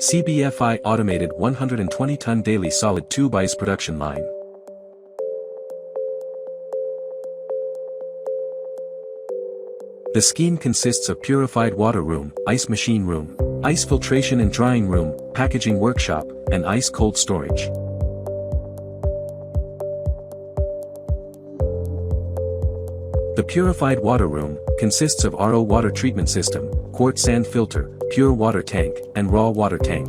CBFI automated 120-ton daily solid tube ice production line. The scheme consists of purified water room, ice machine room, ice filtration and drying room, packaging workshop, and ice cold storage. The purified water room consists of RO water treatment system, quartz sand filter, pure water tank, and raw water tank.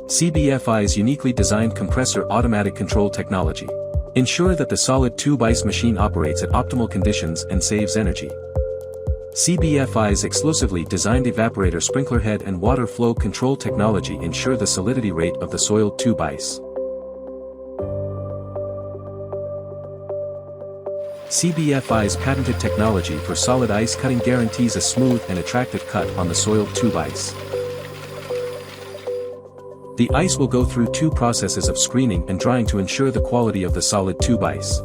CBFI's uniquely designed compressor automatic control technology ensure that the solid tube ice machine operates at optimal conditions and saves energy. CBFI's exclusively designed evaporator sprinkler head and water flow control technology ensure the solidity rate of the soiled tube ice. CBFI's patented technology for solid ice cutting guarantees a smooth and attractive cut on the soiled tube ice. The ice will go through two processes of screening and drying to ensure the quality of the solid tube ice.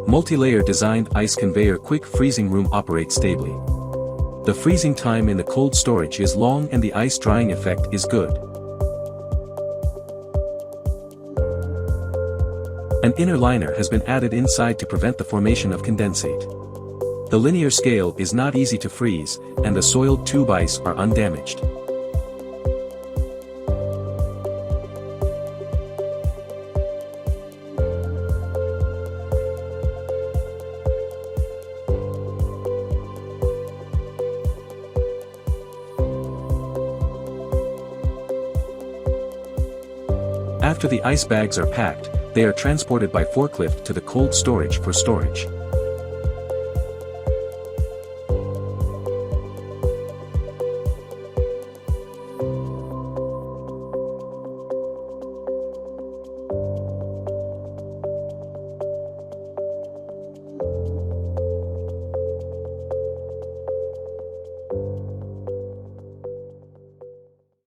Multi-layer designed ice conveyor quick freezing room operates stably. The freezing time in the cold storage is long and the ice drying effect is good. An inner liner has been added inside to prevent the formation of condensate. The linear scale is not easy to freeze, and the soiled tube ice are undamaged. After the ice bags are packed, they are transported by forklift to the cold storage for storage.